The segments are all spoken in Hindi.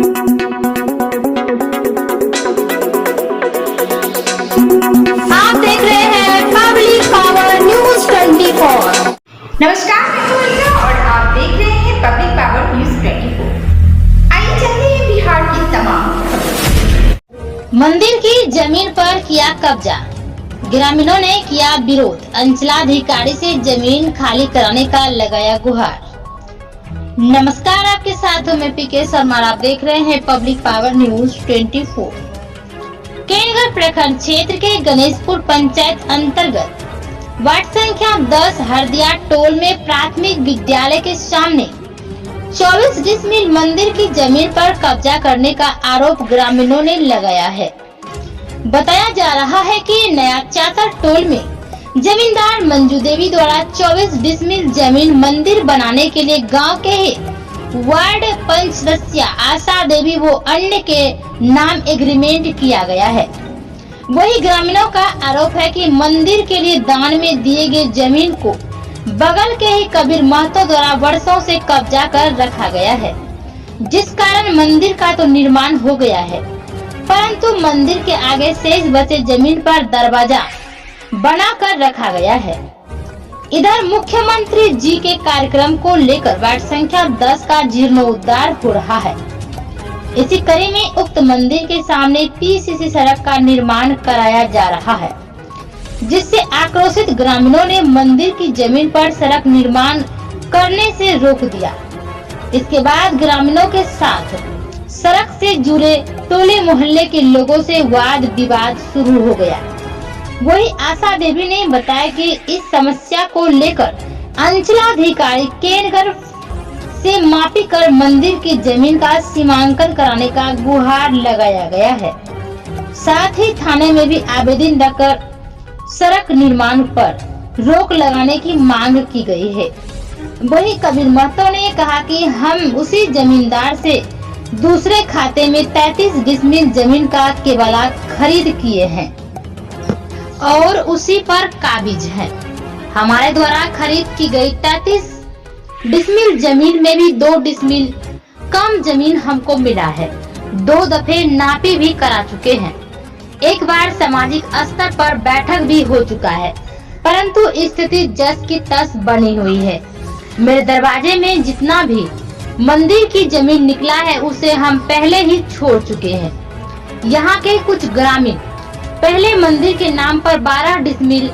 आप देख रहे हैं पब्लिक पावर न्यूज 24। नमस्कार, मैं सुनीता और आप देख रहे हैं पब्लिक पावर न्यूज 24। आइए चलते हैं बिहार की तमाम खबरों। मंदिर की जमीन पर किया कब्जा, ग्रामीणों ने किया विरोध, अंचलाधिकारी से जमीन खाली कराने का लगाया गुहार। नमस्कार, आपके साथ हूं मैं पीके शर्मा। आप देख रहे हैं पब्लिक पावर न्यूज 24। केनगर प्रखंड क्षेत्र के गणेशपुर पंचायत अंतर्गत वार्ड संख्या 10 हरदिया टोल में प्राथमिक विद्यालय के सामने 24 डिसमिल मंदिर की जमीन पर कब्जा करने का आरोप ग्रामीणों ने लगाया है। बताया जा रहा है कि नया चातर टोल में जमींदार मंजू देवी द्वारा 24 डिसमिल जमीन मंदिर बनाने के लिए गांव के ही वार्ड पंच सदस्य आशा देवी वो अन्य के नाम एग्रीमेंट किया गया है। वही ग्रामीणों का आरोप है कि मंदिर के लिए दान में दिए गए जमीन को बगल के ही कबीर महतो द्वारा वर्षों से कब्जा कर रखा गया है, जिस कारण मंदिर का तो निर्माण हो गया है, परंतु मंदिर के आगे शेष बचे जमीन पर दरवाजा बना कर रखा गया है। इधर मुख्यमंत्री जी के कार्यक्रम को लेकर वार्ड संख्या 10 का जीर्णोद्धार हो रहा है। इसी कड़ी में उक्त मंदिर के सामने पीसीसी सड़क का निर्माण कराया जा रहा है, जिससे आक्रोशित ग्रामीणों ने मंदिर की जमीन पर सड़क निर्माण करने से रोक दिया। इसके बाद ग्रामीणों के साथ सड़क से जुड़े टोले मोहल्ले के लोगों से वाद विवाद शुरू हो गया। वही आशा देवी ने बताया कि इस समस्या को लेकर अंचलाधिकारी केनगर से मापी कर मंदिर की जमीन का सीमांकन कराने का गुहार लगाया गया है। साथ ही थाने में भी आवेदन रखकर सड़क निर्माण पर रोक लगाने की मांग की गई है। वही कबीर महतो ने कहा कि हम उसी जमींदार से दूसरे खाते में 33 डिसमिल जमीन का केवला खरीद किए हैं और उसी पर काबिज है। हमारे द्वारा खरीद की गई 33 डिसमिल जमीन में भी 2 डिसमिल कम जमीन हमको मिला है। 2 दफे नापी भी करा चुके हैं। एक बार सामाजिक स्तर पर बैठक भी हो चुका है, परंतु स्थिति जस की तस बनी हुई है। मेरे दरवाजे में जितना भी मंदिर की जमीन निकला है उसे हम पहले ही छोड़ चुके हैं। यहाँ के कुछ ग्रामीण पहले मंदिर के नाम पर 12 डिसमिल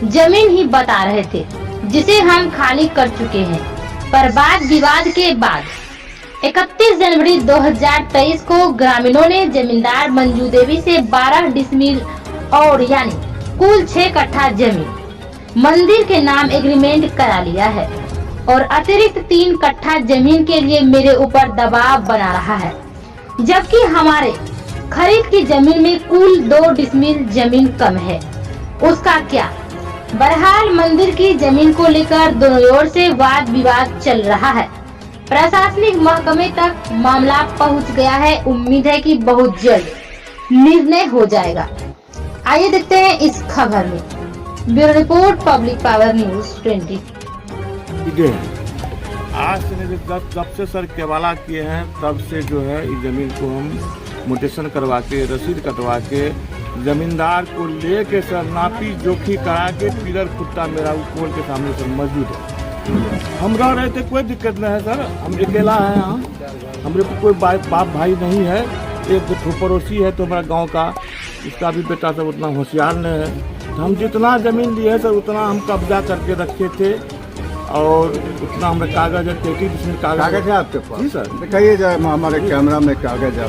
जमीन ही बता रहे थे, जिसे हम खाली कर चुके हैं। पर वाद विवाद के बाद 31 जनवरी 2023 को ग्रामीणों ने जमींदार मंजू देवी से 12 डिसमिल और यानी कुल 6 कट्ठा जमीन मंदिर के नाम एग्रीमेंट करा लिया है और अतिरिक्त 3 कट्ठा जमीन के लिए मेरे ऊपर दबाव बना रहा है, जबकि हमारे खरीद की जमीन में कुल 2 डिसमिल जमीन कम है। उसका क्या? बहरहाल मंदिर की जमीन को लेकर दोनों ओर से वाद विवाद चल रहा है। प्रशासनिक महकमे तक मामला पहुंच गया है। उम्मीद है कि बहुत जल्द निर्णय हो जाएगा। आइए देखते हैं इस खबर में। Bureau report, public power news 20। आज से जब से सर केवाला किए हैं तब से जो है इस जमीन को हम मोटेशन करवा के रसीद कटवा के जमींदार को ले के सर नापी जोखी करा के पिलर खुट्टा मेरा पोल के सामने सर मौजूद है। हम रह रहे थे, कोई दिक्कत नहीं है सर। हम अकेला है यहाँ, हमारे कोई बाप भाई नहीं है। एक पड़ोसी है तो हमारा गांव का, उसका भी बेटा सब उतना होशियार नहीं है। तो हम जितना ज़मीन लिए सर उतना हम कब्जा करके रखे थे और उतना हमारे कागज है। 33 डिसमिल कागज है आपके पास? जी सर। दिखाइए जाए हमारे कैमरा में कागज है।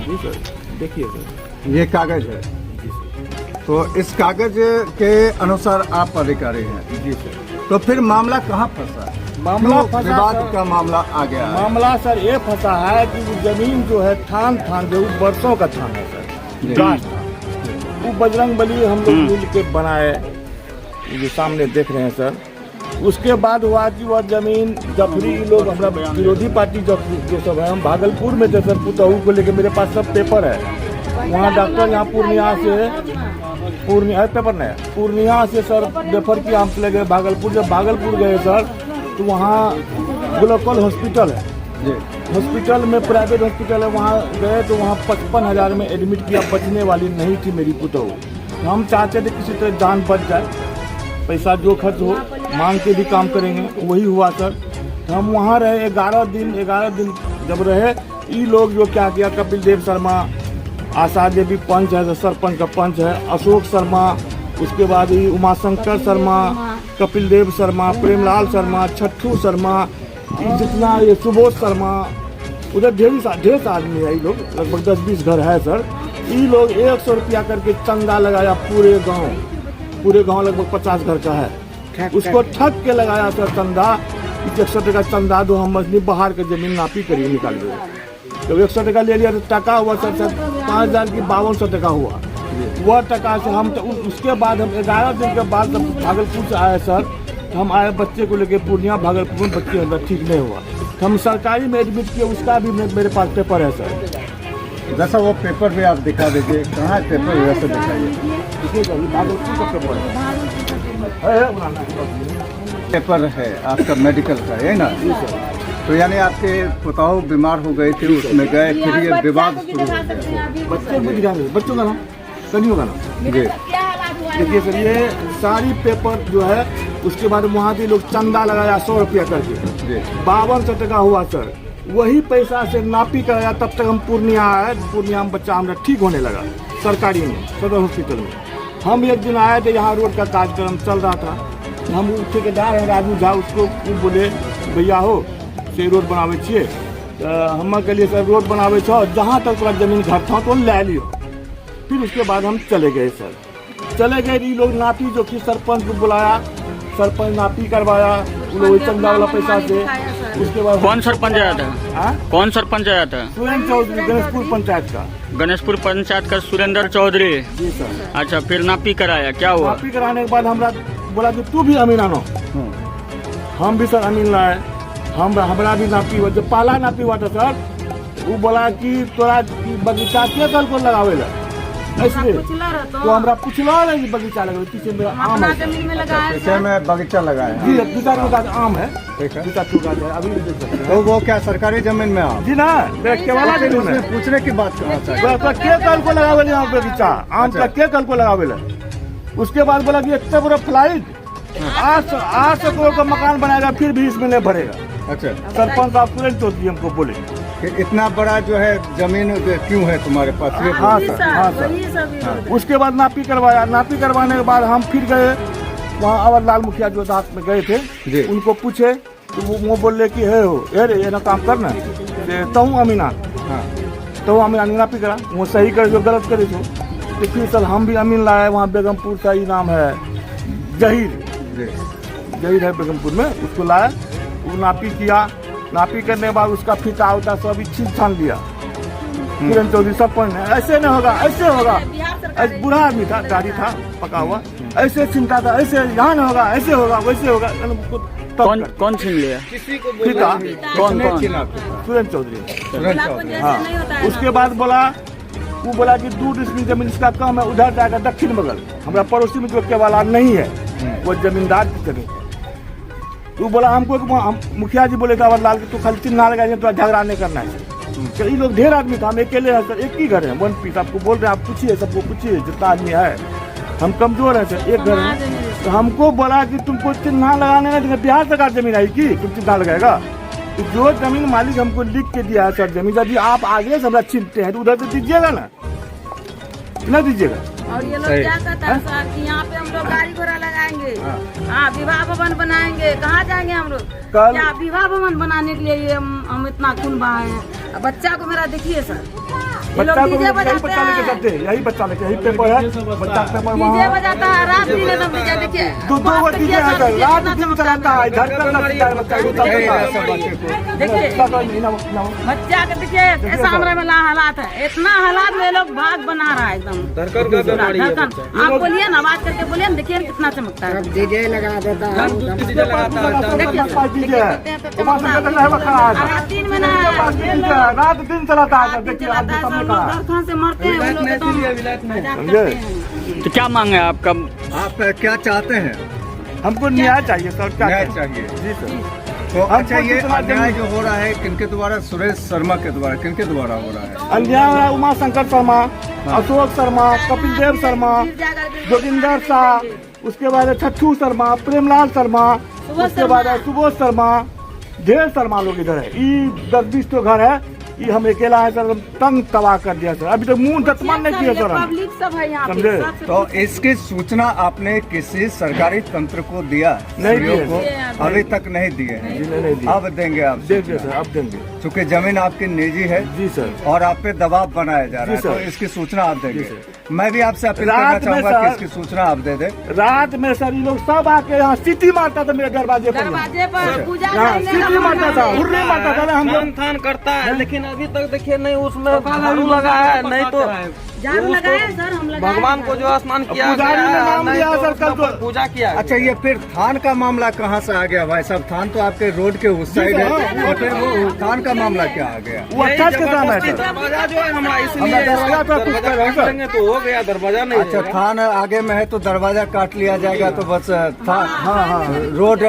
जी सर, देखिए सर, ये कागज है। जी सर। तो इस कागज के अनुसार आप अधिकारी हैं? जी सर। तो फिर मामला कहाँ फंसा? मामला विवाद का मामला आ गया है। मामला सर ये फंसा है कि वो जमीन जो है थान जो वर्षों का थान है सर, गाछ था, वो बजरंग बली हम लोग मिल के बनाए, जो सामने देख रहे हैं सर। उसके बाद हुआ कि वह जमीन जफरी लोग हमारा विरोधी पार्टी जो सब है, हम भागलपुर में थे सर, पुतहू को लेके मेरे पास सब पेपर है। वहाँ डॉक्टर यहाँ पूर्णिया से सर रेफर किया, हम चले गए भागलपुर। जब भागलपुर गए सर तो वहाँ ग्लोबल हॉस्पिटल है, हॉस्पिटल में, प्राइवेट हॉस्पिटल है, वहाँ गए तो वहाँ 55,000 में एडमिट किया, बचने वाली नहीं थी मेरी पुतहू। तो हम चाहते थे किसी तरह जान बच जाए, पैसा जो खर्च हो मांग के भी काम करेंगे, वही हुआ सर। तो हम वहाँ रहे 11 दिन जब रहे, ये लोग जो क्या किया, कपिल देव शर्मा, आशा देवी पंच है, सरपंच का पंच है, अशोक शर्मा, उसके बाद ये उमाशंकर शर्मा, कपिल देव शर्मा, प्रेमलाल शर्मा, छट्टू शर्मा, जितना ये सुबोध शर्मा, उधर ढेर सा आदमी है, ये लोग लगभग 10-20 घर है सर। ये लोग 100 रुपया करके चंदा लगाया पूरे गांव लगभग 50 घर का है, उसको ठग के लगाया सर चंदा। 100 टका चंदा दो, हम मछली बाहर के जमीन नापी करिए निकाल दो। जब 100 टका ले लिया तो टका हुआ सर 5,000 की 5200 टका हुआ। वह टका से हम तो उसके बाद हम 11 दिन के बाद जब भागलपुर से आए सर, तो हम आए बच्चे को लेके पूर्णिया, भागलपुर में बच्चे अंदर ठीक नहीं हुआ, तो हम सरकारी में एडमिट किए, उसका भी मेरे पास पेपर है सर। जैसा वो पेपर भी आप दिखा दीजिए, कहाँ है पेपर, वैसे दिखाइए। भागलपुर का पेपर है, पेपर है आपका मेडिकल का, है ना? तो यानी आपके पुताऊ बीमार हो गए थे, उसमें गए, फिर ये विवाद शुरू हो गया। बच्चों का नाम कनियों का नाम जी। देखिए सर, ये सारी पेपर जो है, उसके बाद वहाँ के लोग चंदा लगाया 100 रुपया करके, जी 5200 टका हुआ सर। वही पैसा से नापी कराया, तब तक हम पूर्णिया आए, पूर्णिया में बच्चा हमारा ठीक होने लगा सरकारी में, सदर हॉस्पिटल में। हम एक दिन आए थे, यहाँ रोड का कार्यक्रम चल रहा था, हम ठेकेदार हैं राजू झा, उसको बोले भैया हो से रोड बनावे छे, हम कहलिए सर रोड बनावे छो, जहाँ तक पूरा जमीन घर था तो ले लियो। फिर उसके बाद हम चले गए सर, चले गए, ये लोग नापी जो कि सरपंच को बुलाया, सरपंच नापी करवाया, वो लोग चंदा वाला पैसा से। उसके बाद कौन सरपंच आया था? कौन सरपंच आया था? सुरेंद्र चौधरी, गणेशपुर पंचायत का। गणेशपुर पंचायत का सुरेंद्र चौधरी। जी सर। अच्छा, फिर नापी कराया, क्या हुआ? नापी कराने के बाद हमरा बोला कि तू भी अमीन आनो, हम भी सर अमीन लाए, हमारा भी नापी हुआ। जब पहला नापी हुआ था सर, वो बोला कि तोरा बगीचा के कल को लगावे ला, इसलिए तो हमरा पूछला नहीं बगीचा लगे, पीछे में आम है, पीछे में बगीचा लगाया है। जी 2-4 गाछ आम है, ठीक है। 2-4 गाछ है, अभी भी देख सकते हैं। तो वो क्या सरकारी जमीन में आप जी ना, देख के वाला जमीन उसमें है। पूछने की बात करना चाहिए। तो के कल को लगावे यहाँ बगीचा आम का, के कल को लगावे ला। उसके बाद बोला कि इतना बड़ा फ्लाइट 800 करोड़ का मकान बनाएगा, फिर भी इसमें नहीं भरेगा। अच्छा, सरपंच साहब तुरंत चौधरी हमको बोले कि इतना बड़ा जो है जमीन क्यों है तुम्हारे पास? ये हाँ सर, हाँ सर। उसके बाद नापी करवाया, नापी करवाने के बाद हम फिर गए वहाँ, अवरलाल मुखिया जो दास में गए जी। थे, उनको पूछे तो वो बोले कि है हो अरे ये ना काम करना तहूँ अमीना, हाँ तो अमीना नापी करा, वो सही करे जो गलत करे तो फिर सर हम भी अमीन लाए। वहाँ बेगमपुर का ही नाम है जहीर है बेगमपुर में, उसको लाया, वो नापी किया, नापी करने के बाद उसका फीता उता सब चीज छान लिया। किरण चौधरी सरपंच ने ऐसे नहीं होगा, ऐसे होगा, बुरा आदमी था, दाढ़ी था पका हुआ, ऐसे चिंता था, ऐसे यहाँ नहीं होगा, ऐसे होगा, वैसे होगा। कौन छीन लिया? फीता कौन? सुरेंद्र चौधरी। हाँ, उसके बाद वो बोला कि 2 डिसमिल जमीन इसका कम है, उधर जाकर दक्षिण बगल हमारा पड़ोसी में जो केवाला नहीं है, वो जमींदार की जमीन। तो बोला हमको, मुखिया जी बोले था लाल के तू खाली चिन्ह लगा, तो झगड़ा नहीं करना है। तो ये लोग ढेर आदमी था, हम अकेले हैं सर, एक ही घर है, 1 पीस। आपको बोल रहे हैं, आप पूछिए, सबको पूछिए जितना आदमी है, हम कमजोर है सर, एक घर है। तो हमको बोला कि तुमको चिन्ह लगाने में बिहार सरकार जमीन आई की तुम चिन्ह लगाएगा। तो जो जमीन मालिक हमको लिख के दिया है सर जमीन, यदि आप आगे से हमरा छीनते हैं तो उधर से दीजिएगा ना दीजिएगा। और ये लोग क्या कहता है सर कि यहाँ पे हम लोग गाड़ी घोड़ा लगाएंगे, हाँ विवाह भवन बनाएंगे, कहाँ जाएंगे हम लोग? क्या विवाह भवन बनाने के लिए ये हम इतना खून बहाए हैं? बच्चा को मेरा देखिए सर, बच्चा को यही बच्चा लेके यही पेपर है, बच्चा पेपर डीजे बजाता है, रात दिन एकदम डीजे देखिए, 2 डीजे है सर, रात दिन चलाता है, धड़कन लगता है बच्चा को। देखिए बच्चा के देखिए ऐसा हमारे में हालात है, इतना हालात में लोग भाग बना रहा है एकदम धड़कन। आप बोलिए ना, आवाज करके बोलिए ना, देखिए कितना चमकता है। डीजे लगा देता है, रात दिन चलाता है, देखिए कहाँ से मरते हैं तो क्या मांग है आपका? आप क्या चाहते हैं? हमको न्याय चाहिए सर, क्या न्याय चाहिए। जी सर। तो अच्छा, ये कितना अन्याय जमीन- जो हो रहा है किनके द्वारा? सुरेश शर्मा के द्वारा, किनके द्वारा हो रहा है? अन्याय हो रहा है उमा शंकर शर्मा, अशोक शर्मा, कपिल देव शर्मा, जोगिंदर शाह, उसके बाद छठू शर्मा, प्रेमलाल शर्मा, उसके बाद सुबोध शर्मा, ढेर शर्मा लोग इधर है। ये 10-20 तो घर है, ये हम अकेला है सर, तंग तबाह कर दिया सर। अभी तक मुंह दतमन नहीं किया सर हम। पब्लिक सब है यहाँ पे, समझे? सबसे तो इसकी सूचना आपने किसी सरकारी तंत्र को दिया? नहीं सीओ दिए। को अभी तक नहीं दिए हैं। जी नहीं दी। अब देंगे आप? देंगे सर, अब देंगे। चूँकि जमीन आपकी निजी है जी सर। और आप पे दबाव बनाया जा रहा है, जी सर। तो इसकी सूचना आप देंगे। जी सर। मैं भी आपसे अपील रात करना में चाहूंगा सर- कि इसकी सूचना आप दे दें। रात में सर ये लोग सब आके यहाँ सीटी मारता था मेरे दरवाजे पर। दरवाजे पर पूजा यहाँ करने सीटी का मारता था, हुर्री मारता था ना हम लोग। थान करता है, लेकिन अभी तक देखिए नहीं उसमें झाड़ू लगा है, नहीं तो झाड़ू लगाए सर, हम लगाए भगवान को जो स्नान किया पुजारी गया ने है, नाम नहीं लिया तो सर उसका कल तो। पूजा किया गया। अच्छा, ये फिर थान का मामला कहाँ से आ गया भाई साहब? थान तो आपके रोड के उस साइड है, हाँ। और फिर वो थान का मामला क्या आ गया? वो अच्छा के काम है जबरदस्ती सर। दरवाजा जो है हमारा, इसलिए हमारा दरवाजा तो कुछ दरवाजा कर रहे हैं काट सर। लेंगे तो हो गया, दरवाजा नहीं अच्छा, होगा। थान आगे में है तो दरवाजा काट लिया जाएगा, तो बस थान। हाँ। रोड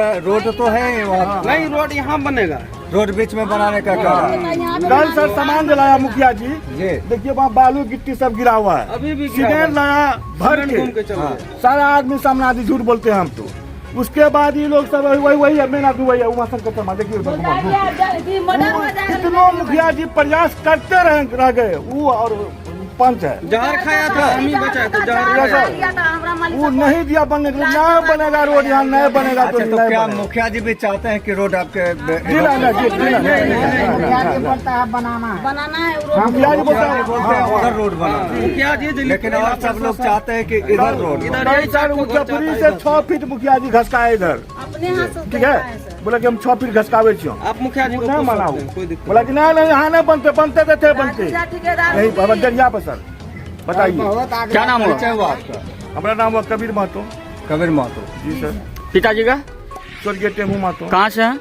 तो है वहाँ, नहीं, रोड यहाँ बनेगा। रोड बीच में बनाने का काम। कल सर सामान जलाया मुखिया जी, जी। देखिए वहाँ बालू गिट्टी सब गिरा हुआ है। अभी भी गिरा सीमेंट हुआ लाया भर घूम के के, चल हाँ। सारा आदमी सामने आदमी झूठ बोलते हैं हम तो। उसके बाद ये लोग सब वही है, मेन आदमी वही है, उमा शंकर शर्मा। देखिए उधर घुमा, कितनों मुखिया जी प्रयास करते रह गए, वो और पंच है जहर खाया था, हम ही बचाए थे, जहर क्या खाया। सर? वो नहीं दिया बनने के लिए, ना बनेगा रोड यहाँ, नहीं बनेगा तो अच्छा, तो नहीं क्या बनेगा। मुखिया जी भी चाहते हैं कि रोड आपके जिला बनाना है वो हम मुखिया जी बोलते मुखिया जी बोलते हैं हैं उधर रोड बना, मुखिया जी दिल्ली लेकिन और सब लोग चाहते हैं कि इधर रोड बने। नहीं सर, उच्चपुरी से 6 फीट मुखिया जी घसकाए इधर, अपने हाथ से ठीक है। बोला कि हम 6 फीट घसकावे छियो, आप मुखिया जी को नहीं पूछ माना सकते हैं, कोई दिक्कत बोला कि नहीं यहाँ नहीं बनते, बनते थे बनते ठेकेदार यही बंदरिया पर सर। बताइए क्या नाम हुआ? परिचय हुआ आपका? हमारा नाम हुआ कबीर महतो। कबीर महतो। जी सर। पिताजी का स्वर्गीय टेमू महतो, कहाँ से है?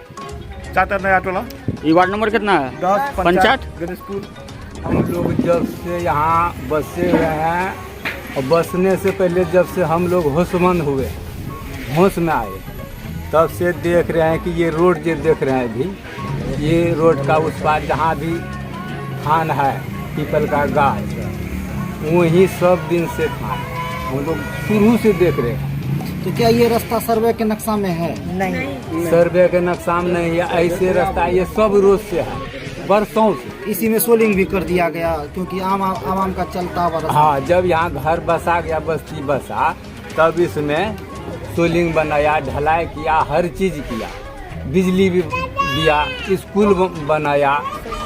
चातर नया टोला, ये वार्ड नंबर कितना है? 10 पंचायत? गणेशपुर। हम लोग जब से यहाँ बसे हुए हैं, और बसने से पहले जब से हम लोग होशमंद हुए, होश में आए, तब से देख रहे हैं कि ये रोड जो देख रहे हैं अभी, ये रोड का उस पार जहाँ भी थान है, पीपल का गाछ, वहीं सब दिन से थान हम लोग शुरू से देख रहे हैं। तो क्या ये रास्ता सर्वे के नक्शा में है? सर्वे के नक्शा में नहीं है, ऐसे रास्ता ये सब रोज से है, बरसों से। इसी में सोलिंग भी कर दिया गया, क्योंकि आवाम का चलता हुआ रास्ता। हाँ, जब यहाँ घर बसा गया, बस्ती बसा, तब इसमें सोलिंग बनाया, ढलाई किया, हर चीज किया, बिजली भी दिया, स्कूल बनाया,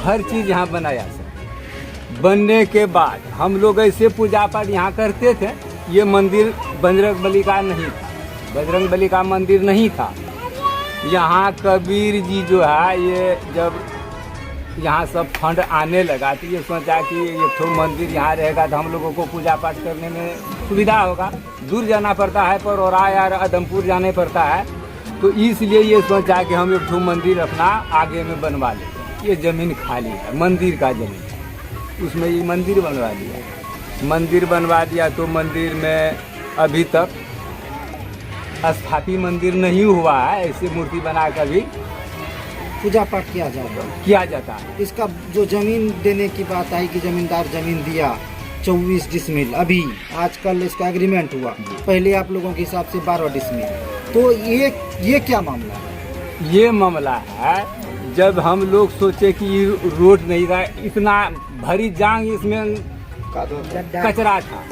हर चीज यहाँ बनाया सर। बनने के बाद हम लोग ऐसे पूजा पाठ यहाँ करते थे। ये मंदिर बजरंग बली का नहीं था, बजरंग बली का मंदिर नहीं था। यहाँ कबीर जी जो है, ये जब यहाँ सब फंड आने लगा तो ये सोचा कि ये तो मंदिर यहाँ रहेगा तो हम लोगों को पूजा पाठ करने में सुविधा होगा। दूर जाना पड़ता है, पर और यार आदमपुर जाने पड़ता है, तो इसलिए ये सोचा कि हम एक ठो मंदिर अपना आगे में बनवा लेते। ये ज़मीन खाली है, मंदिर का ज़मीन, उसमें ये मंदिर बनवा दिया। मंदिर बनवा दिया तो मंदिर में अभी तक स्थापित मंदिर नहीं हुआ है, ऐसे मूर्ति बना कर भी पूजा पाठ किया जाता है। किया जाता है। इसका जो जमीन देने की बात आई कि जमींदार जमीन दिया 24 डिसमिल, अभी आजकल इसका एग्रीमेंट हुआ, पहले आप लोगों के हिसाब से 12 डिसमिल, तो ये क्या मामला है? ये मामला है, जब हम लोग सोचे कि रोड नहीं रहा, इतना भरी जांग इसमें कचरा था,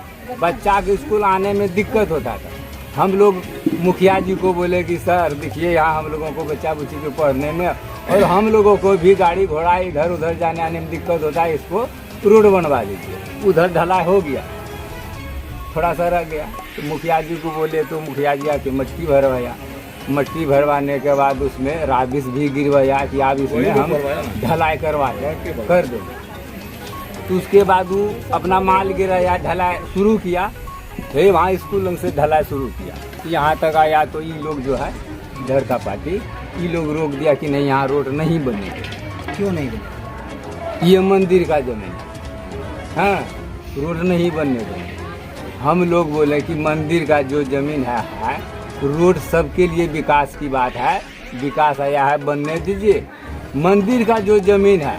बच्चा के स्कूल आने में दिक्कत होता था। हम लोग मुखिया जी को बोले कि सर देखिए यहाँ हम लोगों को बच्चा बुच्ची को पढ़ने में और हम लोगों को भी गाड़ी घोड़ा इधर उधर जाने आने में दिक्कत होता है, इसको रोड बनवा दीजिए। उधर ढलाई हो गया, थोड़ा सा रह गया, तो मुखिया जी को बोले तो मुखिया जी आके मट्टी भरवाया। मट्टी भरवाने के बाद उसमें राबिस भी गिरवाया कि आप इसमें हम ढलाई करवा कर देंगे। तो उसके बाद वो अपना माल गिराया, ढलाई शुरू किया, फिर वहाँ स्कूल से ढलाई शुरू किया। यहाँ तक आया तो ये लोग जो है इधर का पार्टी, ये लोग रोक दिया कि नहीं यहाँ रोड नहीं बनेगी। क्यों नहीं बना? ये मंदिर का जमीन, हाँ, रोड नहीं बनने देंगे। हम लोग बोले कि मंदिर का जो जमीन है रोड सबके लिए विकास की बात है, विकास आया है, बनने दीजिए। मंदिर का जो जमीन है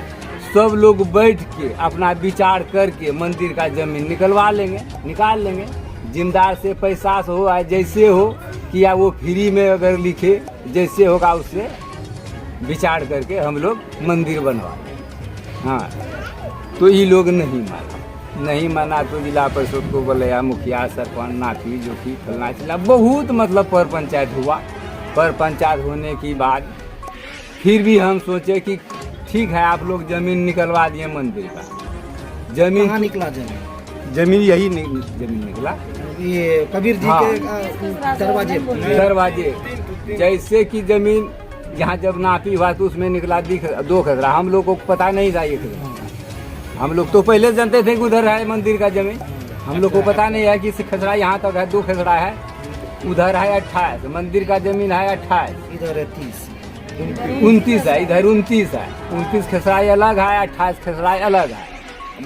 सब लोग बैठ के अपना विचार करके मंदिर का जमीन निकाल लेंगे। जिम्मेदार से पैसा से हो या जैसे हो, कि या वो फ्री में अगर लिखे, जैसे होगा उससे विचार करके हम लोग मंदिर बनवा लें। हाँ, तो ये लोग नहीं माना तो जिला परिषद को बोले या मुखिया सरपंच नापी जो कि फलना चिल्ला, बहुत मतलब पर पंचायत हुआ। पर पंचायत होने की बाद फिर भी हम सोचे कि ठीक है, आप लोग जमीन निकलवा दिए मंदिर का। जमीन कहाँ निकला जमीन यही जमीन निकला, ये कबीर जी हाँ। के दरवाजे जैसे कि जमीन यहाँ जब नापी हुआ तो उसमें निकला 2 खसरा। हम लोग को पता नहीं था ये खसरा। हम लोग तो पहले जानते थे कि उधर है मंदिर का जमीन, हम लोग को पता नहीं है कि खसरा यहाँ तक है, 2 खसरा है, उधर है 28, मंदिर का जमीन है 28, इधर है 30, 29 है, इधर 29 है। 29 खसरा अलग है, 28 खसरा अलग है।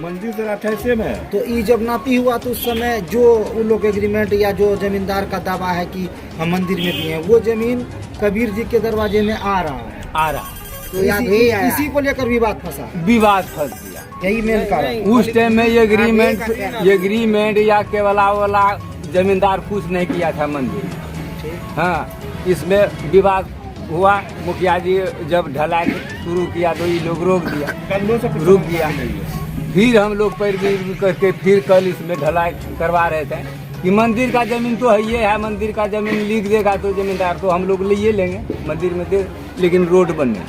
मंदिर से 28 में है। तो ये जब नापी हुआ तो उस समय जो उन लोग एग्रीमेंट या जो जमींदार का दावा है कि हम मंदिर में दिए, वो जमीन कबीर जी के दरवाजे में आ रहा है। तो इसी को लेकर विवाद फंस गया। यही मेन कारण। उस टाइम में एग्रीमेंट या केवला वाला जमींदार कुछ नहीं किया था मंदिर। हाँ, इसमें विवाद हुआ। मुखिया जी जब ढलाई शुरू किया तो ये लोग रोक दिया। फिर हम लोग पैरवी करके फिर कल इसमें ढलाई करवा रहे थे कि मंदिर का जमीन तो है, मंदिर का जमीन लिख देगा तो जमींदार तो हम लोग ले लेंगे मंदिर में दे, लेकिन रोड बनने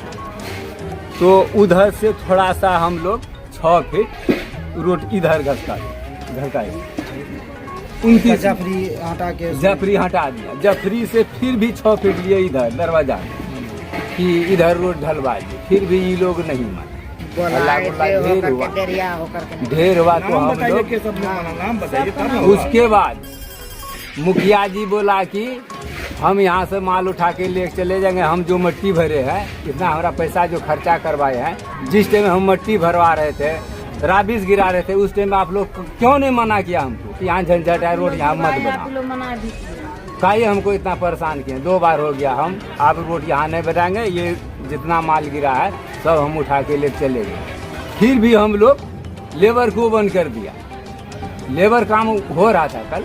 तो उधर से थोड़ा सा हम लोग 6 फीट रोड इधर घसका 29 जफरी हटा दिया। जफरी से फिर भी 6 फीट लिए इधर दरवाजा कि इधर रोड ढलवा दिए, फिर भी ये लोग नहीं माने। ढेर हुआ तो हम लोग उसके बाद मुखिया जी बोला कि हम यहाँ से माल उठा के ले चले जाएंगे। हम जो मट्टी भरे हैं, इतना हमारा पैसा जो खर्चा करवाए हैं, जिस टाइम हम मट्टी भरवा रहे थे, राबिस गिरा रहे थे, उस टाइम में आप लोग क्यों नहीं मना किया हमको कि यहाँ झंझट है, रोड यहाँ मत बनाओ? काहे हमको इतना परेशान किए? 2 बार हो गया। हम आप रोड यहाँ नहीं बनाएंगे, ये जितना माल गिरा है सब हम उठा के ले चले गए। फिर भी हम लोग लेबर को बंद कर दिया। लेबर काम हो रहा था कल,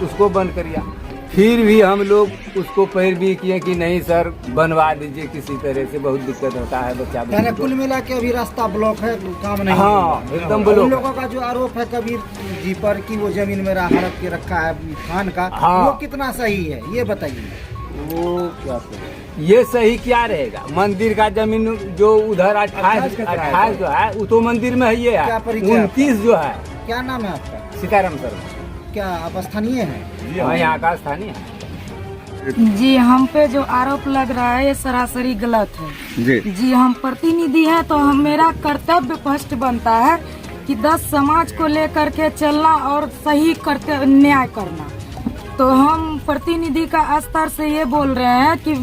उसको बंद कर दिया। फिर भी हम लोग उसको पैरवी किए कि नहीं सर बनवा दीजिए किसी तरह से, बहुत दिक्कत होता है बच्चा। कुल मिला के अभी रास्ता ब्लॉक है, काम नहीं। हाँ, एकदम ब्लॉक। उन लोगों का जो आरोप है कबीर जी पर कि वो जमीन मेरा हड़प के रखा है खान का, हाँ। वो कितना सही है ये बताइए। वो क्या सही? ये सही क्या रहेगा? मंदिर का जमीन जो उधर 28 जो है वो तो मंदिर में है, ये है 29 जो है। क्या नाम है आपका? सीताराम सर। क्या आप स्थानीय हैं? हाँ, यहाँ का स्थानीय है। जी, हम पे जो आरोप लग रहा है ये सरासरी गलत है। जी, हम प्रतिनिधि हैं तो हम मेरा कर्तव्य स्पष्ट बनता है कि 10 समाज को लेकर के चलना और सही करते न्याय करना। तो हम प्रतिनिधि का स्तर से ये बोल रहे हैं कि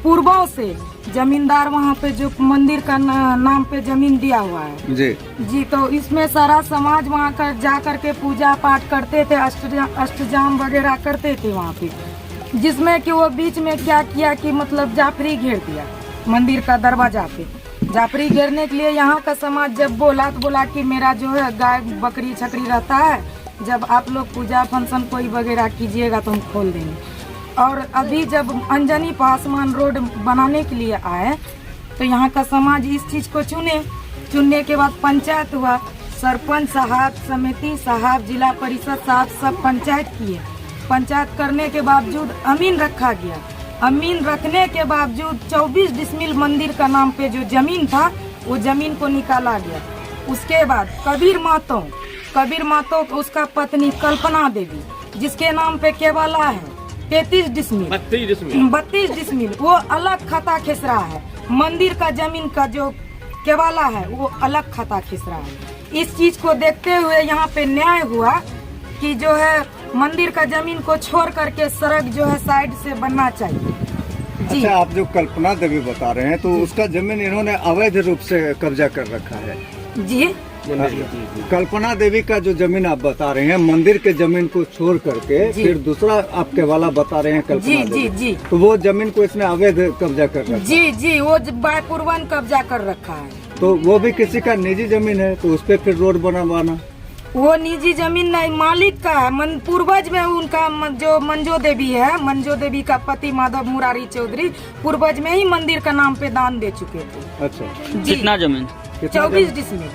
पूर्वों से जमींदार वहाँ पे जो मंदिर का नाम पे जमीन दिया हुआ है जी, तो इसमें सारा समाज वहाँ कर जा करके पूजा पाठ करते थे, अष्टजाम वगैरह करते थे वहाँ पे, जिसमें कि वो बीच में क्या किया कि मतलब जाफरी घेर दिया मंदिर का दरवाजा पे। जाफरी घेरने के लिए यहाँ का समाज जब बोला तो बोला कि मेरा जो है गाय बकरी छकरी रहता है, जब आप लोग पूजा फंक्शन कोई वगैरह कीजिएगा तो हम खोल देंगे। और अभी जब अंजनी पासवान रोड बनाने के लिए आए तो यहाँ का समाज इस चीज को चुनने के बाद पंचायत हुआ, सरपंच साहब, समिति साहब, जिला परिषद साहब सब पंचायत किए। पंचायत करने के बावजूद अमीन रखा गया। अमीन रखने के बावजूद 24 डिसमिल मंदिर का नाम पे जो जमीन था वो जमीन को निकाला गया। उसके बाद कबीर महतो उसका पत्नी कल्पना देवी जिसके नाम पे केवला है 32 डिसमिल वो अलग खाता खिस रहा है। मंदिर का जमीन का जो केवाला है वो अलग खाता खिस रहा है। इस चीज को देखते हुए यहाँ पे न्याय हुआ कि जो है मंदिर का जमीन को छोड़ करके सड़क जो है साइड से बनना चाहिए। जी। अच्छा, आप जो कल्पना देवी बता रहे हैं तो उसका जमीन इन्होंने अवैध रूप से कब्जा कर रखा है। जी, कल्पना देवी का जो जमीन आप बता रहे हैं, मंदिर के जमीन को छोड़ करके फिर दूसरा आपके वाला बता रहे हैं कल्पना जी देवी। जी तो वो जमीन को इसने अवैध कब्जा कर रखा है। जी जी, वो बायपूर्वन कब्जा कर रखा है। तो वो भी किसी का निजी जमीन है, तो उस पर फिर रोड बनवाना। वो निजी जमीन नहीं, मालिक का है। पूर्वज में उनका जो मंजो देवी है, मंजो देवी का पति माधव मुरारी चौधरी पूर्वज में ही मंदिर का नाम पे दान दे चुके थे। अच्छा, जी, कितना जमीन? 24 डिसमिल।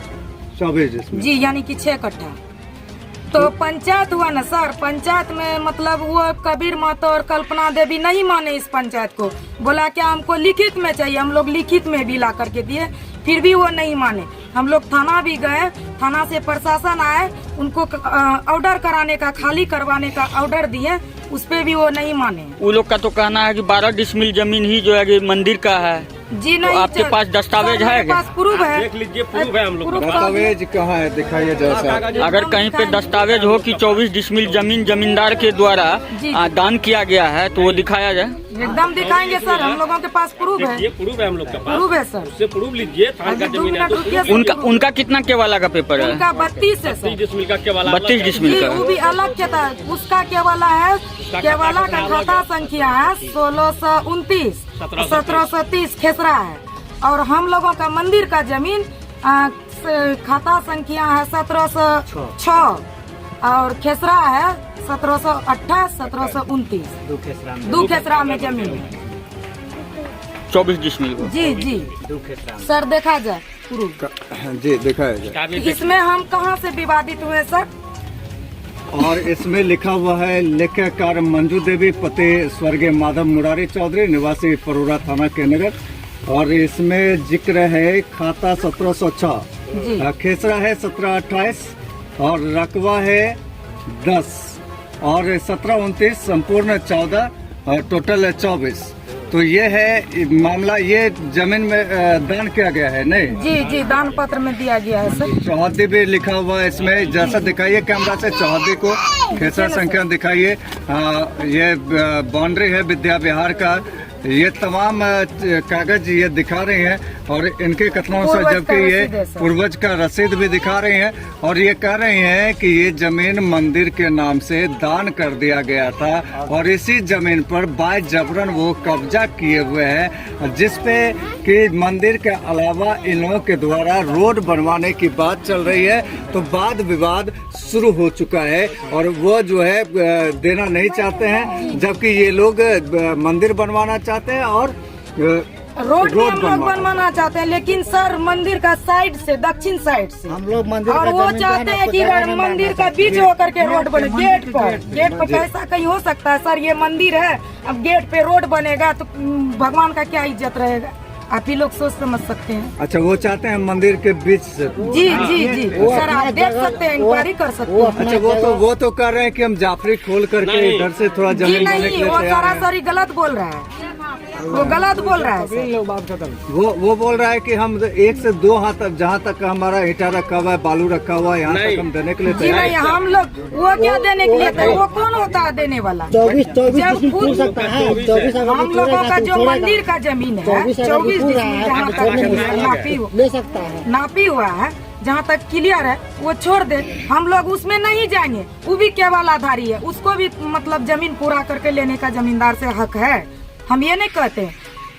24 डिसमिल जी, यानी कि 6 कट्ठा। तो पंचायत हुआ ना सर, पंचायत में मतलब वो कबीर महतो और कल्पना देवी नहीं माने इस पंचायत को। बोला क्या हमको लिखित में चाहिए, हम लोग लिखित में भी ला करके दिए, फिर भी वो नहीं माने। हम लोग थाना भी गए, थाना से प्रशासन आए, उनको ऑर्डर कराने का, खाली करवाने का ऑर्डर दिए, उस पे भी वो नहीं माने। वो लोग का तो कहना है कि 12 डिसमिल जमीन ही जो है कि मंदिर का है। जी नहीं, तो आपके पास दस्तावेज है क्या? पास प्रूफ है। देख लीजिए, प्रूफ है हम लोग के पास। दस्तावेज कहाँ है, दिखाइए जरा। अगर कहीं पे दस्तावेज हो कि 24 डिसमिल जमीन जमींदार के द्वारा जी। दान किया गया है तो वो दिखाया जाए। एकदम दिखाएंगे सर, हम लोगों के पास प्रूफ है। ये प्रूफ है हम लोग के पास। प्रूफ है सर। उससे प्रूफ लीजिए, थान का अभी 2 जमीन है मिनट तो रुकिए सर। उनका कितना केवाला का पेपर है? उनका 32 है सर। 30 डिसमिल का केवल 32 डिसमिल जी, का वो भी अलग के था। उसका केवाला है, केवाला का खाता संख्या है 1629, 1730 खेसरा है। और हम लोगों का मंदिर का जमीन खाता संख्या है 1706 और खेसरा है 1728, 1729। दो खेसरा में जमीन है। 24 डिसमिल को। जी जी सर, देखा जाए प्रूफ। जी, दिखाया जाए। इसमें हम कहाँ से विवादित हुए सर? और इसमें लिखा हुआ है लेखाकार मंजू देवी, पति स्वर्गीय माधव मुरारी चौधरी, निवासी परोरा थाना के नगर। और इसमें जिक्र है खाता 1706, खेसरा है 1728 और रकबा है 10 और 1729, संपूर्ण 14 और टोटल 24। तो ये है मामला। ये जमीन में दान किया गया है नहीं? जी जी, दान पत्र में दिया गया है सर। चौहद्दी भी लिखा हुआ है इसमें, जैसा दिखाइए कैमरा से चौहद्दी को, खेसरा संख्या दिखाइए। ये बाउंड्री है विद्या विहार का। ये तमाम कागज ये दिखा रहे हैं और इनके कथनों से, जबकि ये पूर्वज का रसीद भी दिखा रहे हैं और ये कह रहे हैं कि ये जमीन मंदिर के नाम से दान कर दिया गया था और इसी जमीन पर बाय जबरन वो कब्जा किए हुए हैं, जिसपे कि मंदिर के अलावा इन लोगों के द्वारा रोड बनवाने की बात चल रही है। तो वाद विवाद शुरू हो चुका है और वो जो है देना नहीं चाहते हैं, जबकि ये लोग मंदिर बनवाना चाहते हैं और रोड भी हम लोग बनवाना चाहते हैं। लेकिन सर मंदिर का साइड से, दक्षिण साइड से हम लोग मंदिर और वो चाहते हैं कि मंदिर का बीच होकर के रोड बने। गेट पर कैसा कहीं हो सकता है सर? ये मंदिर है, अब गेट पे रोड बनेगा तो भगवान का क्या इज्जत रहेगा? आप ही लोग सोच समझ सकते हैं। अच्छा, वो चाहते हैं मंदिर के बीच से। जी जी जी सर, आप देख सकते हैं, इंक्वायरी कर सकते हैं। अच्छा, वो तो कर रहे हैं कि हम जाफरी खोल करके इधर से थोड़ा जी जमीन लेने के नहीं, लिए वो तैयार हैं। सरासरी गलत बोल रहा है, वो गलत बोल रहा है सर। वो बोल रहा है कि हम 1 से 2 हाथ तक, जहाँ तक हमारा ईटा रखा हुआ है, बालू रखा हुआ है, यहाँ तक हम देने के लिए जी तैयार नहीं, हम लोग वो क्या देने के लिए थे? वो कौन होता है देने वाला? 24 हम लोगों का जो मंदिर का जमीन है 24 जहाँ तक नापी हुआ है, जहाँ तक क्लियर है, वो छोड़ दे। हम लोग उसमें नहीं जाएंगे। वो भी केवलाधारी है, उसको भी मतलब जमीन पूरा करके लेने का जमींदार से हक है, हम ये नहीं कहते।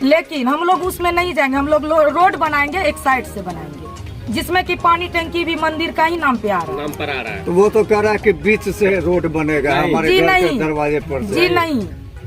लेकिन हम लोग उसमें नहीं जाएंगे। हम लोग रोड बनाएंगे, एक साइड से बनाएंगे, जिसमें कि पानी टंकी भी मंदिर का ही नाम पे आ रहा है। तो वो तो कह रहा है कि बीच से रोड बनेगा हमारे घर के दरवाजे पर से। जी नहीं,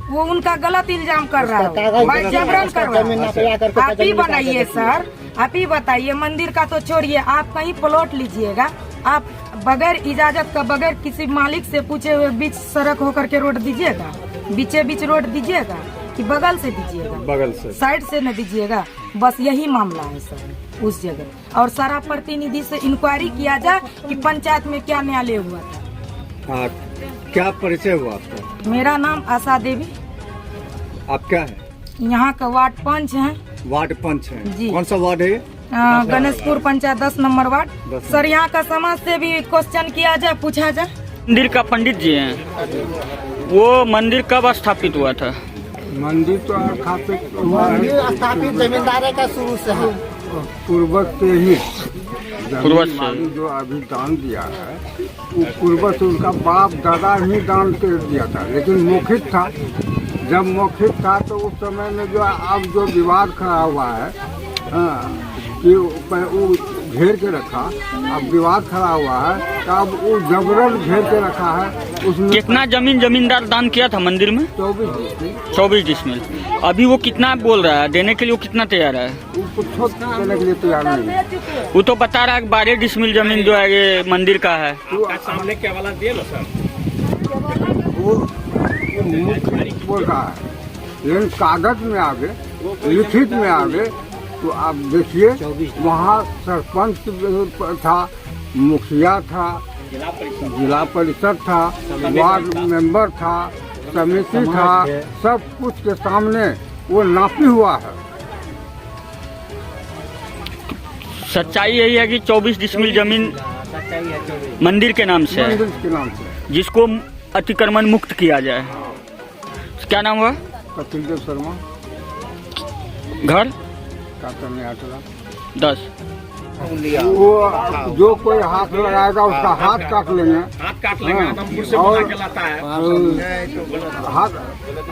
वो उनका गलत इल्जाम कर रहा है, भाई जबरन कर रहा है। आप ही बनाइए सर, आप ही बताइए। मंदिर का तो छोड़िए, आप कहीं प्लॉट लीजिएगा, आप बगैर इजाजत का, बगैर किसी मालिक से पूछे हुए बीच सड़क होकर के रोड दीजिएगा? बीचे बीच रोड दीजिएगा कि बगल से दीजिएगा? बगल से, साइड से न दीजिएगा। बस यही मामला है सर उस जगह। और सारा प्रतिनिधि से इंक्वायरी किया जाए कि पंचायत में क्या न्यायालय हुआ था। क्या परिचय हुआ आपका? मेरा नाम आशा देवी। आप क्या है? यहाँ का वार्ड पंच है। वार्ड पंच है जी। कौन सा वार्ड है? Ganeshpur panchayat 10 number ward. Sir यहाँ का समाज से भी क्वेश्चन किया जाए, पूछा जाए। मंदिर का पंडित जी हैं, वो मंदिर कब स्थापित हुआ था? मंदिर तो स्थापित जमींदार का शुरू से है, पूर्वज से ही पूर्वज जमीन से। मालिक जो अभी दान दिया है वो पूर्वज से उनका बाप दादा ही दान कर दिया था, लेकिन मौखिक था। जब मौखिक था तो उस समय में जो अब जो विवाद खड़ा हुआ है, हाँ, कि वो घेर के रखा, अब विवाद खड़ा हुआ है तो अब वो जबरन घेर के रखा है। उसमें कितना जमीन जमींदार दान किया था मंदिर में? 24 डिसमिल। अभी वो कितना बोल रहा है देने के लिए? वो कितना तैयार है? वो कुछ देने के लिए तैयार नहीं है। वो तो बता रहा है 12 डिसमिल जमीन जो है ये मंदिर का है। सामने क्या वाला दे लो सर। वो मुख्य बोल रहा है, लेकिन कागज में आगे, लिखित में आगे तो आप देखिए वहाँ सरपंच था, मुखिया था, जिला परिषद था, वार्ड मेंबर था, समिति था, सब कुछ के सामने वो नापी हुआ है। सच्चाई यही है कि 24 डिसमिल जमीन मंदिर के नाम से है, मंदिर के नाम से। जिसको अतिक्रमण मुक्त किया जाए। क्या नाम हुआ? कपिल शर्मा, घर कातर में आटला। 10। वो जो कोई हाथ लगाएगा उसका हाथ काट लेंगे। हाथ काट लेंगे, आदमपुर से और बना के लाता है। हाथ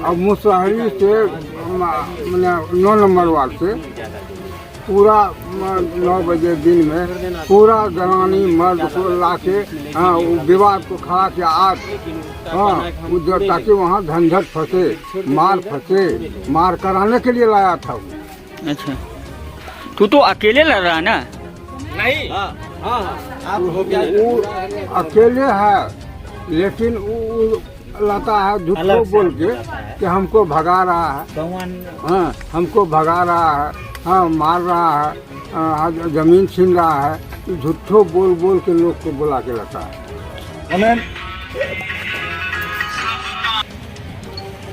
अब मुसहरी से मैंने 9 नंबर वार्ड से पूरा 9 बजे दिन में पूरा जनानी मर्द को ला के, हाँ, वो विवाद को खड़ा किया आज, हाँ, ताकि वहाँ झंझट फंसे, मार कराने के लिए लाया था वो। अच्छा, तू तो अकेले लड़ रहा है ना? नहीं, वो अकेले है, लेकिन वो लाता है झूठो बोल के कि हमको भगा रहा है, हाँ, हमको भगा रहा है, हाँ, मार रहा है, हाँ, जमीन छीन रहा है। झूठो बोल बोल के लोग को बुला के लाता है।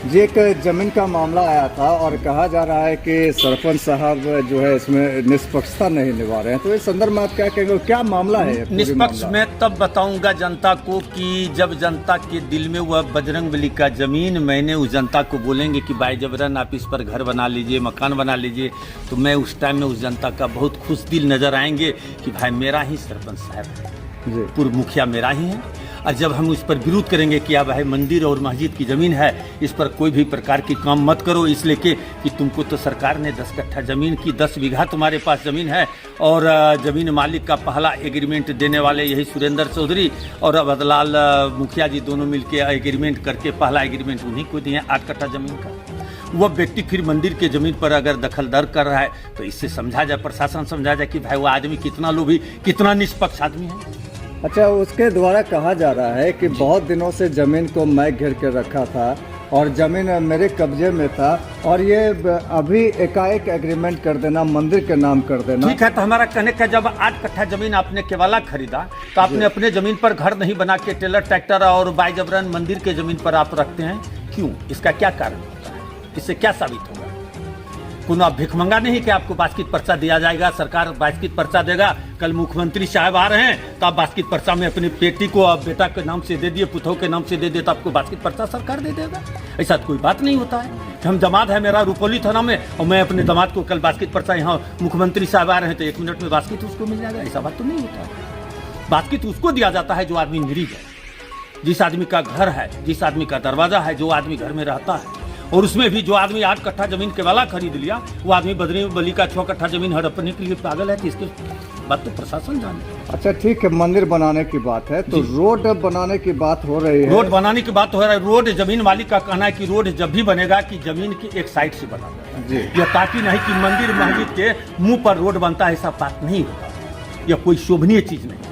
ये एक जमीन का मामला आया था और कहा जा रहा है कि सरपंच साहब जो है इसमें निष्पक्षता नहीं निभा रहे हैं, तो इस संदर्भ में आप क्या कहेंगे, क्या मामला है? निष्पक्ष मैं तब बताऊंगा जनता को कि जब जनता के दिल में वह बजरंगबली का जमीन मैंने उस जनता को बोलेंगे कि भाई जबरन आप इस पर घर बना लीजिए, मकान बना लीजिए, तो मैं उस टाइम में उस जनता का बहुत खुश दिल नजर आएंगे कि भाई मेरा ही सरपंच साहब है, पूर्व मुखिया मेरा ही है। और जब हम उस पर विरोध करेंगे कि अब है मंदिर और मस्जिद की ज़मीन है, इस पर कोई भी प्रकार की काम मत करो, इसलिए कि तुमको तो सरकार ने 10 कट्ठा ज़मीन की, 10 बीघा तुम्हारे पास ज़मीन है, और ज़मीन मालिक का पहला एग्रीमेंट देने वाले यही सुरेंद्र चौधरी और अवधलाल मुखिया जी दोनों मिलकर एग्रीमेंट करके पहला एग्रीमेंट उन्हीं को दिए 8 कट्ठा ज़मीन का। वह व्यक्ति फिर मंदिर के ज़मीन पर अगर दखलदर कर रहा है तो इससे समझा जाए, प्रशासन समझा जाए कि भाई वो आदमी कितना लोभी, कितना निष्पक्ष आदमी है। अच्छा, उसके द्वारा कहा जा रहा है कि बहुत दिनों से जमीन को मैं घेर कर रखा था और जमीन मेरे कब्जे में था, और ये अभी एकाएक एग्रीमेंट कर देना, मंदिर के नाम कर देना। ठीक है, तो हमारा कहने का जब 8 कट्ठा जमीन आपने केवला खरीदा तो आपने अपने जमीन पर घर नहीं बना के टेलर ट्रैक्टर और बाई जबरन मंदिर के जमीन पर आप रखते हैं, क्यों? इसका क्या कारण होता है? इससे क्या साबित होगा? पुनः भिखमंगा नहीं कि आपको बास्केट पर्चा दिया जाएगा, सरकार बास्केट पर्चा देगा। कल मुख्यमंत्री साहब आ रहे हैं तो आप बास्केट पर्चा में अपनी बेटी को बेटा के नाम से दे दिए, पुतों के नाम से दे दिए, तो आपको बास्केट पर्चा सरकार दे देगा। ऐसा तो कोई बात नहीं होता है। हम दामाद है मेरा रुपौली थाना में और मैं अपने दामाद को कल बास्केट पर्चा, यहाँ मुख्यमंत्री साहब आ रहे हैं तो 1 मिनट में बास्केट उसको मिल जाएगा, ऐसा बात तो नहीं होता है। बास्केट उसको दिया जाता है जो आदमी निरीह है, जिस आदमी का घर है, जिस आदमी का दरवाजा है, जो आदमी घर में रहता है। और उसमें भी जो आदमी 8 कट्ठा जमीन के वाला खरीद लिया, वो आदमी बजरंगबली का 6 कट्ठा जमीन हड़पने के लिए पागल है, तो इसके बात तो प्रशासन जाने। अच्छा ठीक है, मंदिर बनाने की बात है तो रोड बनाने की बात हो रही है। रोड बनाने की बात हो रहा है। रोड जमीन मालिक का कहना है कि रोड जब भी बनेगा कि जमीन की एक साइड से बना जाए, यह ताकि नहीं कि मंदिर मस्जिद के मुंह पर रोड बनता है, ऐसा बात नहीं होता, यह कोई शोभनीय चीज नहीं है।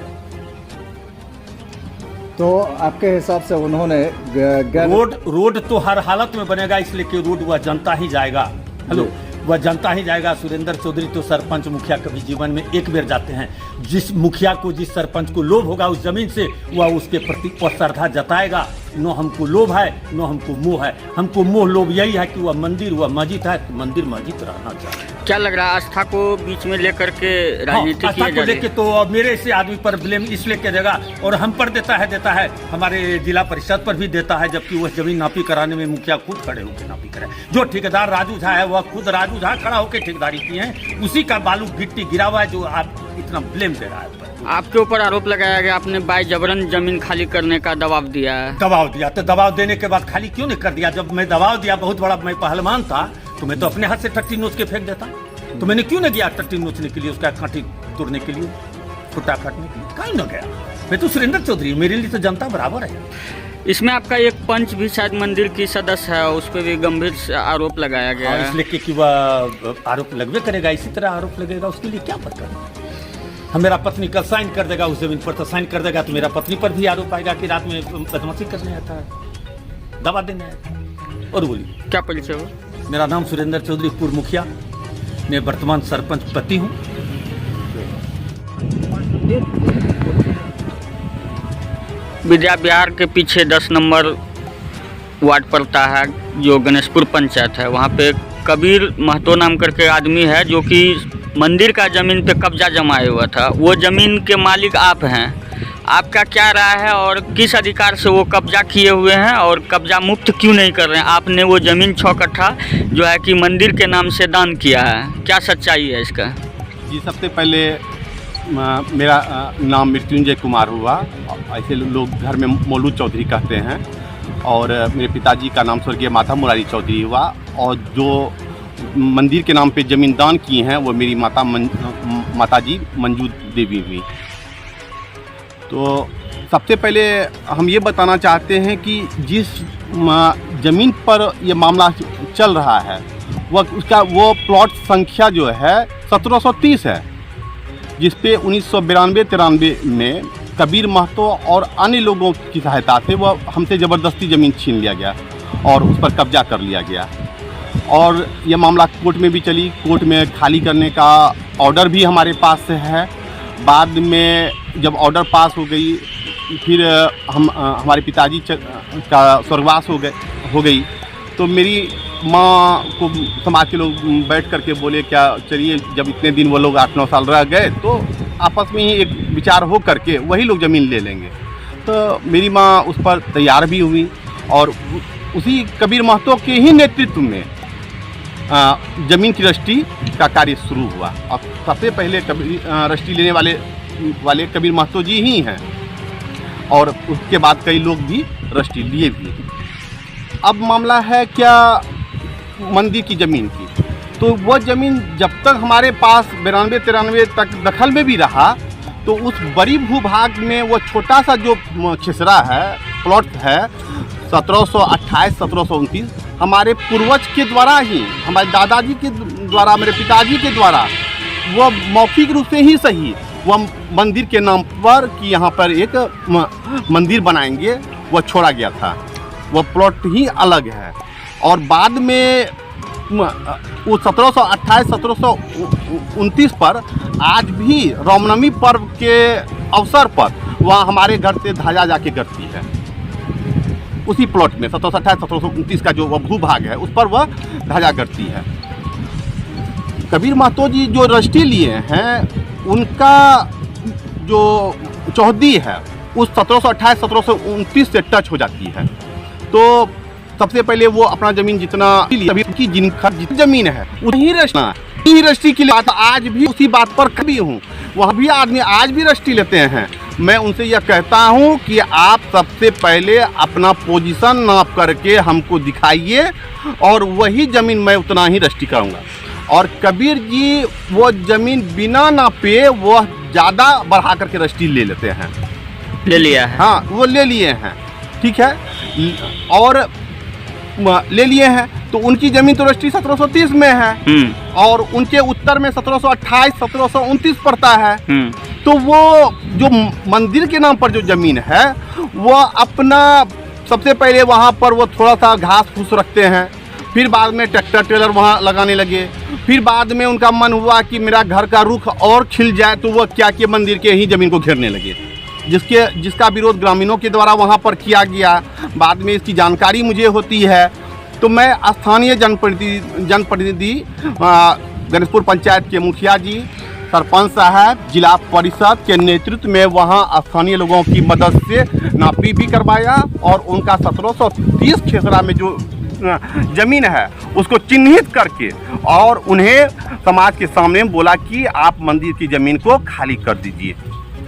तो आपके हिसाब से उन्होंने रोड तो हर हालत में बनेगा, इसलिए कि रोड वह जनता ही जाएगा। हेलो, वह जनता ही जाएगा। सुरेंद्र चौधरी तो सरपंच मुखिया कभी जीवन में एक बार जाते हैं। जिस मुखिया को, जिस सरपंच को लोभ होगा उस जमीन से, वह उसके प्रति श्रद्धा जताएगा। नो हमको लोभ है, नो हमको मोह है। हमको मोह लोभ यही है कि वह मंदिर, वह मस्जिद है, तो मंदिर मस्जिद रहना चाहिए। क्या लग रहा है आस्था को बीच में लेकर के राजनीति आस्था को लेकर तो मेरे से आदमी पर ब्लेम इसलिए करेगा, और हम पर देता है, हमारे जिला परिषद पर भी देता है, जबकि वह जमीन नापी कराने में मुखिया खुद खड़े होकर नापी करे। जो ठेकेदार राजू झा है, वह खुद राजू झा खड़ा होकर ठेकेदारी की है, उसी का बालू गिट्टी गिरा हुआ है, जो आप इतना ब्लेम दे रहा है ऊपर। आपके ऊपर आरोप लगाया गया आपने बाय जबरन जमीन खाली करने का दबाव दिया है। दबाव दिया तो दबाव देने के बाद खाली क्यों नहीं कर दिया? जब मैं दबाव दिया, बहुत बड़ा मैं पहलवान था, तो मैं तो अपने हाथ से टट्टी नोच के फेंक देता। तो मैंने क्यों नहीं गया टट्टी नोचने के लिए, उसका कांटी तोड़ने के लिए, फुटा काटने के लिए? कहीं न गया। मैं तो सुरेंद्र चौधरी, मेरे लिए तो जनता बराबर है। इसमें आपका एक पंच भी शायद मंदिर की सदस्य है, उस पर भी गंभीर आरोप लगाया गया है। इसलिए कि वह आरोप लगवे करेगा, इसी तरह आरोप लगेगा, उसके लिए क्या पता। हम मेरा पत्नी कल साइन कर देगा उस जमीन पर, तो साइन कर देगा तो मेरा पत्नी पर भी आरोप आएगा कि रात में बदमाशी करने आता है, दवा देने आता है। और बोलिए क्या परिचय हो? मेरा नाम सुरेंद्र चौधरी, पूर्व मुखिया, मैं वर्तमान सरपंच पति हूँ। विद्या विहार के पीछे 10 नंबर वार्ड पड़ता है, जो गणेशपुर पंचायत है। वहाँ पे कबीर महतो नाम करके आदमी है, जो कि मंदिर का ज़मीन पे कब्जा जमाए हुआ था। वो ज़मीन के मालिक आप हैं। आपका क्या राय है और किस अधिकार से वो कब्जा किए हुए हैं, और कब्जा मुक्त क्यों नहीं कर रहे हैं? आपने वो ज़मीन 6 कट्ठा जो है कि मंदिर के नाम से दान किया है, क्या सच्चाई है इसका? जी, सबसे पहले मेरा नाम मृत्युंजय कुमार हुआ, ऐसे लोग घर में मौलू चौधरी कहते हैं, और मेरे पिताजी का नाम स्वर्गीय माता मुरारी चौधरी हुआ, और जो मंदिर के नाम पे ज़मीन दान की हैं वो मेरी माताजी मंजू देवी हुई। तो सबसे पहले हम ये बताना चाहते हैं कि जिस ज़मीन पर ये मामला चल रहा है वो प्लॉट संख्या जो है 1730 है, जिस पे 1992-93 में कबीर महतो और अन्य लोगों की सहायता से वह हमसे ज़बरदस्ती ज़मीन छीन लिया गया और उस पर कब्जा कर लिया गया। और यह मामला कोर्ट में भी चली, कोर्ट में खाली करने का ऑर्डर भी हमारे पास है। बाद में जब ऑर्डर पास हो गई, फिर हमारे पिताजी का स्वर्गवास हो गई, तो मेरी माँ को समाज के लोग बैठ करके बोले क्या चलिए, जब इतने दिन वो लोग 8-9 साल रह गए तो आपस में ही एक विचार हो करके वही लोग ज़मीन ले लेंगे। तो मेरी माँ उस पर तैयार भी हुई, और उसी कबीर महतो के ही नेतृत्व में ज़मीन की रजिस्ट्री का कार्य शुरू हुआ। अब सबसे पहले रजिस्ट्री लेने वाले कबीर महतो जी ही हैं, और उसके बाद कई लोग भी रजिस्ट्री लिए भी। अब मामला है क्या मंदिर की ज़मीन की, तो वह ज़मीन जब तक हमारे पास 92-93 तक दखल में भी रहा, तो उस बड़ी भूभाग में वो छोटा सा जो खिसरा है, प्लॉट है 1728-1729, हमारे पूर्वज के द्वारा ही, हमारे दादाजी के द्वारा, मेरे पिताजी के द्वारा, वह मौखिक रूप से ही सही वह मंदिर के नाम पर कि यहाँ पर एक मंदिर बनाएंगे, वह छोड़ा गया था। वह प्लॉट ही अलग है। और बाद में वो 1728-1729 पर आज भी रामनवमी पर्व के अवसर पर वहाँ हमारे घर से ध्वजा जाके करती है। उसी प्लॉट में 1728-1729 का जो वह भूभाग है उस पर वह ध्वजा करती है। कबीर महतो जी जो रजिस्ट्री लिए हैं, उनका जो चौहदी है उस 1728-1729 से टच हो जाती है। तो सबसे पहले वो अपना ज़मीन जितना की जिनका ज़मीन है वही रजिस्ट्री की बात आज भी उसी बात पर कभी हूँ। वह भी आदमी आज भी रजिस्ट्री लेते हैं। मैं उनसे यह कहता हूँ कि आप सबसे पहले अपना पोजीशन नाप करके हमको दिखाइए, और वही ज़मीन मैं उतना ही रजिस्ट्री करूँगा। और कबीर जी वो ज़मीन बिना नापे वह ज़्यादा बढ़ा करके रजिस्ट्री ले लेते हैं। ले लिया है? हाँ, वो ले लिए हैं, ठीक है, और ले लिए हैं। तो उनकी ज़मीन तो रजिस्ट्री 1730 में है, और उनके उत्तर में 1728-1729 पड़ता है। तो वो जो मंदिर के नाम पर जो ज़मीन है, वो अपना सबसे पहले वहाँ पर वो थोड़ा सा घास फूस रखते हैं, फिर बाद में ट्रैक्टर ट्रेलर वहाँ लगाने लगे। फिर बाद में उनका मन हुआ कि मेरा घर का रुख और खिल जाए, तो वो क्या किए, मंदिर के ही ज़मीन को घेरने लगे, जिसका विरोध ग्रामीणों के द्वारा वहाँ पर किया गया। बाद में इसकी जानकारी मुझे होती है, तो मैं स्थानीय जनप्रतिनिधि गणेशपुर पंचायत के मुखिया जी, सरपंच साहब, जिला परिषद के नेतृत्व में वहाँ स्थानीय लोगों की मदद से नापी भी करवाया, और उनका 1730 खेसरा में जो ज़मीन है उसको चिन्हित करके और उन्हें समाज के सामने बोला कि आप मंदिर की ज़मीन को खाली कर दीजिए,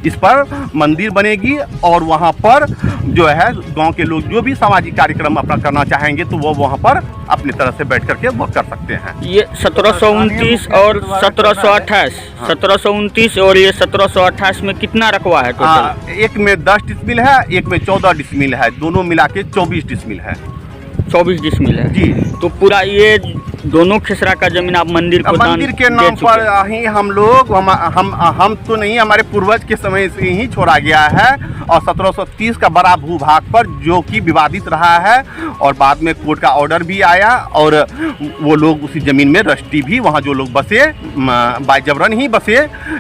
इस पर मंदिर बनेगी और वहाँ पर जो है गांव के लोग जो भी सामाजिक कार्यक्रम अपना करना चाहेंगे तो वो वहाँ पर अपनी तरह से बैठ करके वो कर सकते हैं। ये 1729 और 1728, 1729 और ये 1728 में कितना रकबा है टोटल? एक में 10 डिसमिल है, एक में 14 डिसमिल है, दोनों मिला के 24 डिसमिल है। 24 डिसमिल है जी। तो पूरा ये दोनों खेसरा का जमीन आप मंदिर को मंदिर के नाम पर ही हम लोग हम तो नहीं, हमारे पूर्वज के समय से ही छोड़ा गया है और 1730 का बड़ा भूभाग पर जो कि विवादित रहा है और बाद में कोर्ट का ऑर्डर भी आया और वो लोग उसी ज़मीन में रजिस्ट्री भी वहाँ जो लोग बसे बाय जबरन ही बसे,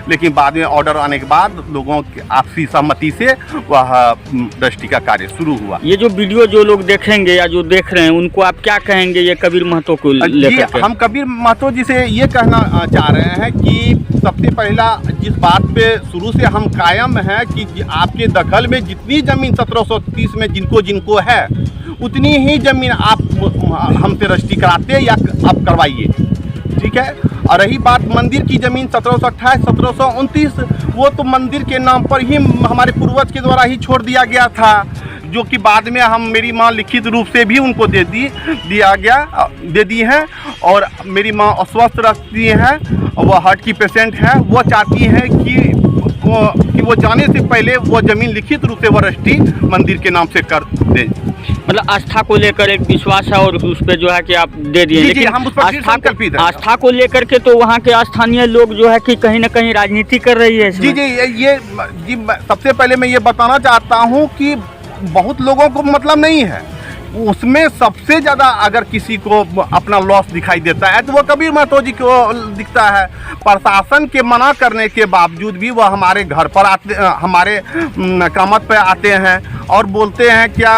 लेकिन बाद में ऑर्डर आने के बाद लोगों की आपसी सहमति से वह रजिस्ट्री का कार्य शुरू हुआ। ये जो वीडियो जो लोग देखेंगे या जो देख रहे हैं उनको आप क्या कहेंगे ये कबीर महतो को लेकर के? हम कबीर महतो जी से ये कहना चाह रहे हैं कि सबसे पहला जिस बात पे शुरू से हम कायम हैं कि आपके दखल में जितनी ज़मीन 1730 में जिनको है उतनी ही ज़मीन आप हमसे रजिस्ट्री कराते या आप करवाइए, ठीक है। और रही बात मंदिर की ज़मीन 1728, 1729 वो तो मंदिर के नाम पर ही हमारे पूर्वज के द्वारा ही छोड़ दिया गया था, जो कि बाद में मेरी माँ लिखित रूप से भी उनको दे दी है। और मेरी माँ अस्वस्थ रहती हैं, वो हार्ट की पेशेंट हैं, वो चाहती हैं कि वो जाने से पहले वो ज़मीन लिखित रूप से वो रजिस्ट्री मंदिर के नाम से कर दें। मतलब आस्था को लेकर एक विश्वास है और उस पर जो है कि आप दे दिए, लेकिन हम उस पर आस्था को लेकर के तो वहाँ के स्थानीय लोग जो है कि कहीं ना कहीं राजनीति कर रही है। जी सबसे पहले मैं ये बताना चाहता हूँ कि बहुत लोगों को मतलब नहीं है, उसमें सबसे ज़्यादा अगर किसी को अपना लॉस दिखाई देता है तो वो कबीर महतो जी को दिखता है। प्रशासन के मना करने के बावजूद भी वह हमारे घर पर आते, हमारे कामत पे आते हैं और बोलते हैं क्या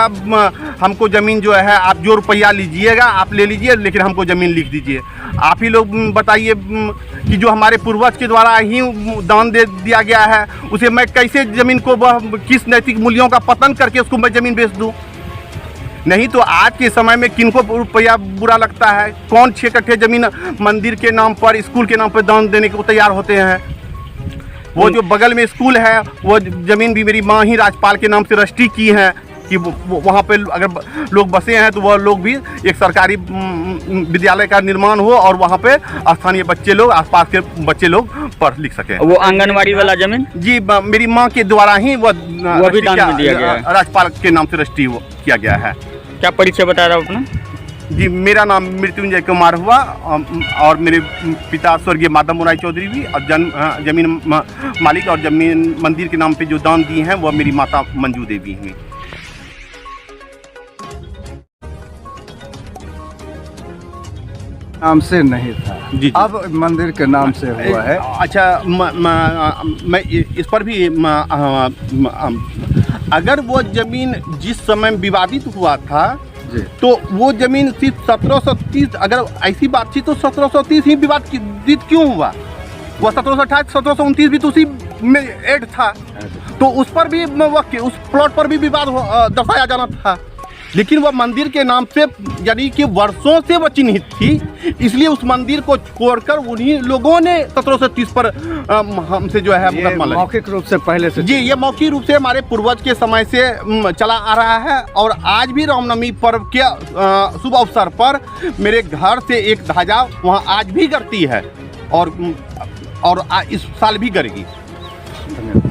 हमको ज़मीन जो है आप जो रुपया लीजिएगा आप ले लीजिए, लेकिन हमको ज़मीन लिख दीजिए। आप ही लोग बताइए कि जो हमारे पूर्वज के द्वारा ही दान दे दिया गया है उसे मैं कैसे ज़मीन को किस नैतिक मूल्यों का पतन करके उसको मैं ज़मीन बेच दूँ? नहीं तो आज के समय में किनको रुपया बुरा लगता है? कौन 6 कट्ठे ज़मीन मंदिर के नाम पर, स्कूल के नाम पर दान देने को तैयार होते हैं? वो जो बगल में स्कूल है वो ज़मीन भी मेरी माँ ही राजपाल के नाम से रजिस्ट्री की है कि वहाँ पे अगर लोग बसे हैं तो वह लोग भी एक सरकारी विद्यालय का निर्माण हो और वहाँ पे स्थानीय बच्चे लोग, आसपास के बच्चे लोग पढ़ लिख सकें। वो आंगनवाड़ी वाला ज़मीन जी मेरी माँ के द्वारा ही वो भी दान में दिया गया है, राजपाल के नाम से रजिस्ट्री किया गया है। क्या परिचय बता रहा हूँ अपना? जी मेरा नाम मृत्युंजय कुमार हुआ और मेरे पिता स्वर्गीय माधव मोराई चौधरी भी और जमीन मालिक और जमीन मंदिर के नाम पे जो दान दिए हैं वह मेरी माता मंजू देवी हुई। नाम से नहीं था जी, अब मंदिर के नाम से हुआ है। अच्छा मैं इस पर भी अगर वो ज़मीन जिस समय विवादित हुआ था तो वो ज़मीन सिर्फ 1730, अगर ऐसी बात थी तो 1730 ही विवादित क्यों हुआ? वो 1728, 1729 भी तो उसी में ऐड था, तो उस पर भी उस प्लॉट पर भी विवाद दर्शाया जाना था। लेकिन वह मंदिर के नाम से यानी कि वर्षों से वह चिन्हित थी, इसलिए उस मंदिर को छोड़कर उन्हीं लोगों ने 1730 पर हमसे जो है मुकदमा लगा। मौखिक रूप से पहले से जी ये मौखिक रूप से हमारे पूर्वज के समय से चला आ रहा है और आज भी रामनवमी पर्व के शुभ अवसर पर मेरे घर से एक ध्वजा वहाँ आज भी गड़ती है और इस साल भी गड़ेगी। धन्यवाद।